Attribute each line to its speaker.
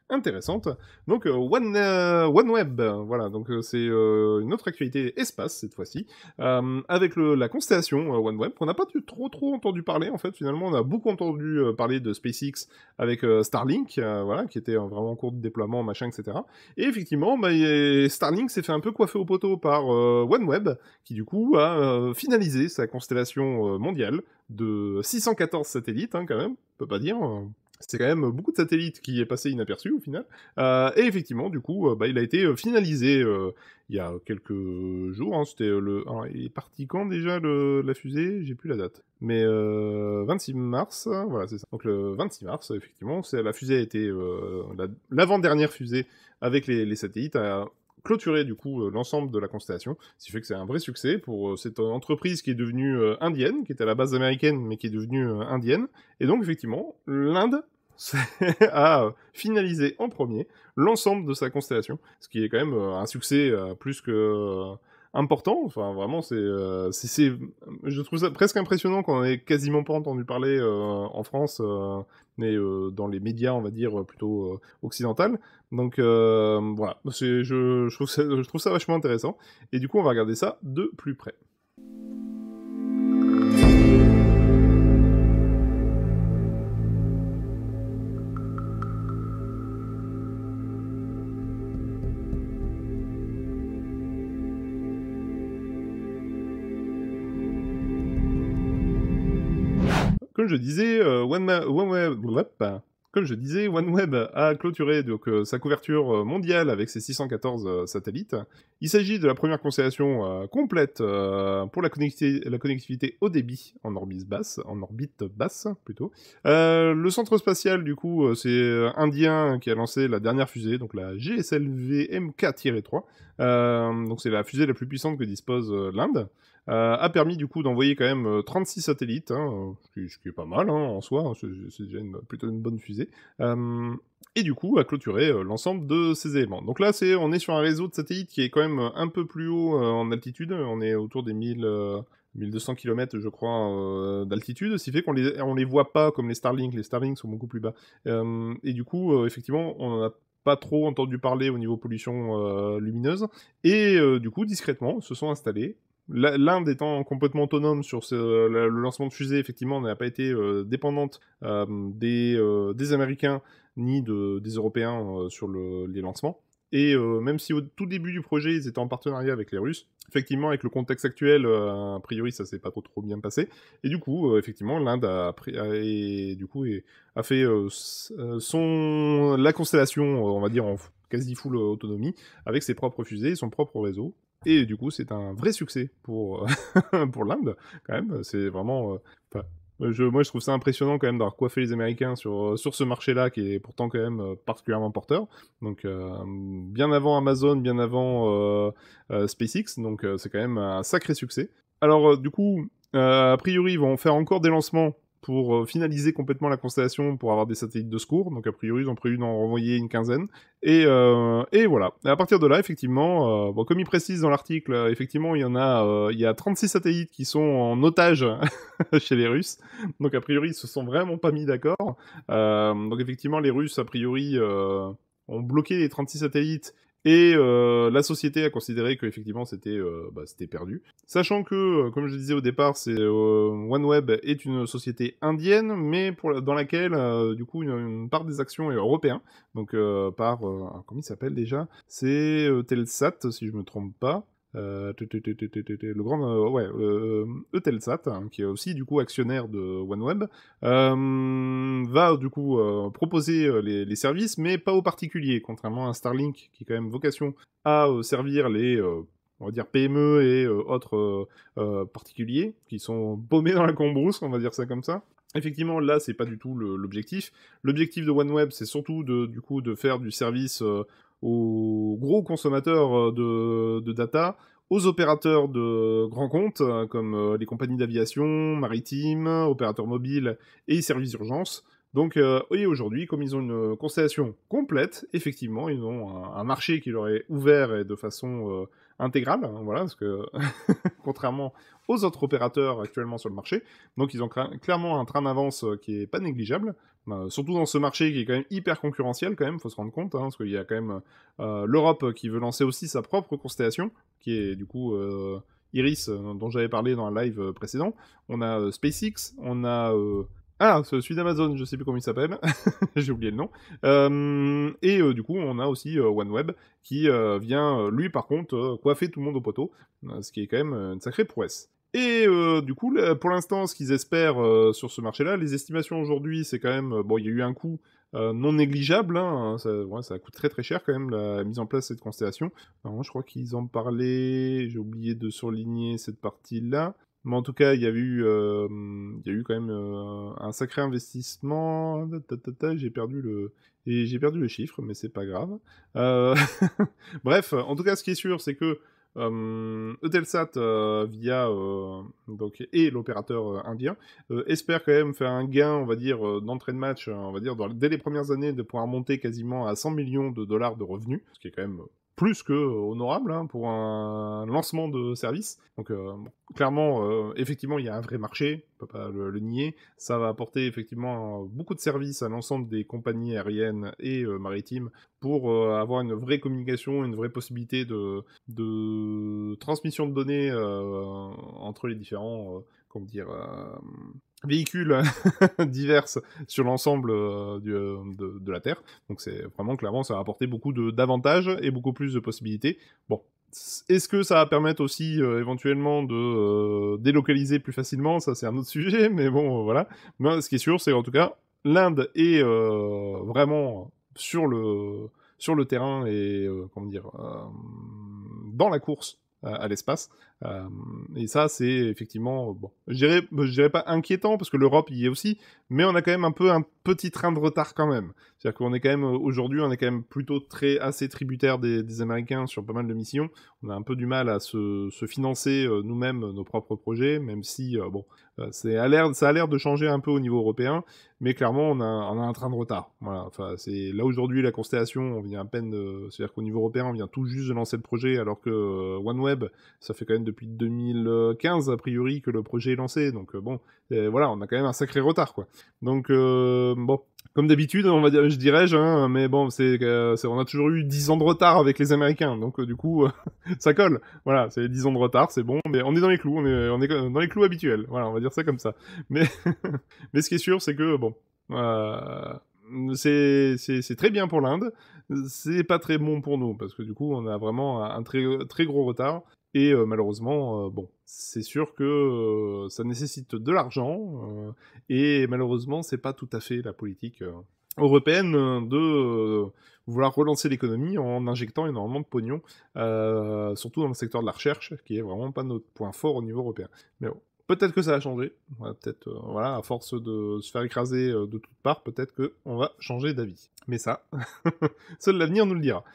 Speaker 1: intéressante. Donc OneWeb, voilà, donc c'est une autre actualité espace cette fois-ci, avec la constellation OneWeb, qu'on n'a pas trop entendu parler en fait, finalement on a beaucoup entendu parler de SpaceX avec Starlink, voilà, qui était vraiment en cours de déploiement, machin, etc. Et effectivement, Starlink s'est fait un peu coiffer au poteau par OneWeb, qui du coup a finalisé sa constellation mondiale de 614 satellites, hein, quand même, on peut pas dire. C'est quand même beaucoup de satellites qui est passé inaperçu au final. Et effectivement, du coup, il a été finalisé il y a quelques jours. Hein, c'était il est parti quand déjà la fusée? J'ai plus la date. Mais 26 mars, voilà, c'est ça. Donc le 26 mars, effectivement, la fusée a été l'avant-dernière fusée avec les satellites a clôturé du coup l'ensemble de la constellation, ce qui fait que c'est un vrai succès pour cette entreprise qui est devenue indienne, qui était à la base américaine mais qui est devenue indienne. Et donc effectivement, l'Inde a finalisé en premier l'ensemble de sa constellation, ce qui est quand même un succès plus que important. Enfin, vraiment, je trouve ça presque impressionnant qu'on ait quasiment pas entendu parler en France, mais dans les médias, on va dire, plutôt occidentales. Donc voilà, je trouve ça vachement intéressant. Et du coup, on va regarder ça de plus près. Comme je disais, OneWeb a clôturé donc, sa couverture mondiale avec ses 614 satellites. Il s'agit de la première constellation complète pour la connectivité haut débit en orbite basse plutôt. Le centre spatial, du coup, c'est indien qui a lancé la dernière fusée, donc la GSLV MK-3. Donc c'est la fusée la plus puissante que dispose l'Inde. A permis du coup d'envoyer quand même 36 satellites, hein, ce qui est pas mal hein, en soi, hein, c'est déjà plutôt une bonne fusée, et du coup a clôturé l'ensemble de ces éléments. Donc là on est sur un réseau de satellites qui est quand même un peu plus haut en altitude, on est autour des 1200 km je crois d'altitude, ce qui fait qu'on les voit pas comme les Starlink sont beaucoup plus bas. Et du coup effectivement on en a pas trop entendu parler au niveau pollution lumineuse, et du coup discrètement se sont installés. L'Inde étant complètement autonome sur le lancement de fusée, effectivement, n'a pas été dépendante des Américains ni des Européens sur les lancements. Et même si au tout début du projet, ils étaient en partenariat avec les Russes, effectivement, avec le contexte actuel, a priori, ça s'est pas trop bien passé. Et du coup, effectivement, l'Inde a fait la constellation, on va dire, en quasi full autonomie, avec ses propres fusées, son propre réseau. Et du coup, c'est un vrai succès pour, pour l'Inde, quand même. C'est vraiment... moi, je trouve ça impressionnant quand même d'avoir coiffé les Américains sur ce marché-là, qui est pourtant quand même particulièrement porteur. Donc, bien avant Amazon, bien avant SpaceX, donc c'est quand même un sacré succès. Alors, du coup, a priori, ils vont faire encore des lancements pour finaliser complètement la constellation, pour avoir des satellites de secours. Donc, a priori, ils ont prévu d'en renvoyer une quinzaine. Et voilà. Et à partir de là, effectivement, comme il précise dans l'article, effectivement, il y a 36 satellites qui sont en otage chez les Russes. Donc, a priori, ils se sont vraiment pas mis d'accord. Donc, effectivement, les Russes, a priori, ont bloqué les 36 satellites. Et la société a considéré que effectivement c'était perdu. Sachant que, comme je disais au départ, OneWeb est une société indienne, mais dans laquelle du coup une part des actions est européen. Donc comment il s'appelle déjà? C'est Telsat, si je me trompe pas. Le grand Eutelsat, hein, qui est aussi du coup actionnaire de OneWeb, va du coup proposer les services, mais pas aux particuliers, contrairement à Starlink, qui a quand même vocation à servir les on va dire PME et autres particuliers qui sont paumés dans la cambrousse, on va dire ça comme ça. Effectivement, là, c'est pas du tout l'objectif. L'objectif de OneWeb, c'est surtout du coup de faire du service aux gros consommateurs de data, aux opérateurs de grands comptes, comme les compagnies d'aviation, maritimes, opérateurs mobiles et services d'urgence. Donc, et aujourd'hui, comme ils ont une constellation complète, effectivement, ils ont un marché qui leur est ouvert et de façon intégrale, hein, voilà, parce que contrairement aux autres opérateurs actuellement sur le marché, donc ils ont clairement un train d'avance qui est pas négligeable, surtout dans ce marché qui est quand même hyper concurrentiel quand même, faut se rendre compte, hein, parce qu'il y a quand même l'Europe qui veut lancer aussi sa propre constellation, qui est du coup Iris, dont j'avais parlé dans un live précédent. On a SpaceX, on a ah, c'est celui d'Amazon, je sais plus comment il s'appelle, j'ai oublié le nom. Et du coup, on a aussi OneWeb qui vient, lui par contre, coiffer tout le monde au poteau, ce qui est quand même une sacrée prouesse. Et du coup, pour l'instant, ce qu'ils espèrent sur ce marché-là, les estimations aujourd'hui, c'est quand même... bon, il y a eu un coût non négligeable, hein, ça coûte très très cher quand même, la mise en place de cette constellation. Alors, moi, je crois qu'ils en parlaient, j'ai oublié de surligner cette partie-là. Mais en tout cas, il y a eu quand même un sacré investissement. J'ai perdu le chiffre, mais c'est pas grave. Bref, en tout cas, ce qui est sûr, c'est que Eutelsat via donc et l'opérateur indien espère quand même faire un gain, on va dire, d'entrée de match, on va dire dès les premières années, de pouvoir monter quasiment à 100 millions de dollars de revenus, ce qui est quand même plus que honorable hein, pour un lancement de service. Donc bon, clairement, effectivement, il y a un vrai marché, on peut pas le nier. Ça va apporter effectivement beaucoup de services à l'ensemble des compagnies aériennes et maritimes pour avoir une vraie communication, une vraie possibilité de transmission de données entre les différents, comment dire, véhicules divers sur l'ensemble de la Terre. Donc c'est vraiment, clairement, ça va apporter beaucoup d'avantages et beaucoup plus de possibilités. Bon, est-ce que ça va permettre aussi éventuellement de délocaliser plus facilement? Ça, c'est un autre sujet, mais bon, voilà. Mais ce qui est sûr, c'est en tout cas, l'Inde est vraiment sur le terrain et, comment dire, dans la course à l'espace. Et ça, c'est effectivement, bon, je dirais pas inquiétant, parce que l'Europe y est aussi, mais on a quand même un peu un petit train de retard quand même. C'est-à-dire qu'on est quand même, aujourd'hui, on est quand même plutôt assez tributaire des Américains sur pas mal de missions. On a un peu du mal à se financer nous-mêmes nos propres projets, même si, bon, ça a l'air de changer un peu au niveau européen, mais clairement, on a un train de retard. Voilà, enfin, c'est là aujourd'hui, la constellation, on vient à peine, c'est-à-dire qu'au niveau européen, on vient tout juste de lancer le projet, alors que OneWeb, ça fait quand même depuis 2015, a priori, que le projet est lancé, donc bon, voilà, on a quand même un sacré retard, quoi. Donc, bon, comme d'habitude, on va dire, je dirais-je, hein, mais bon, on a toujours eu 10 ans de retard avec les Américains, donc du coup, ça colle. Voilà, c'est 10 ans de retard, c'est bon, mais on est dans les clous, on est dans les clous habituels. Voilà, on va dire ça comme ça. Mais, mais ce qui est sûr, c'est que, bon, c'est très bien pour l'Inde, c'est pas très bon pour nous, parce que du coup, on a vraiment un très, très gros retard. Et malheureusement, bon, c'est sûr que ça nécessite de l'argent, et malheureusement, c'est pas tout à fait la politique européenne de vouloir relancer l'économie en injectant énormément de pognon, surtout dans le secteur de la recherche, qui est vraiment pas notre point fort au niveau européen. Mais bon, peut-être que ça va changer, peut-être, voilà, à force de se faire écraser de toutes parts, peut-être qu'on va changer d'avis. Mais ça, seul l'avenir nous le dira.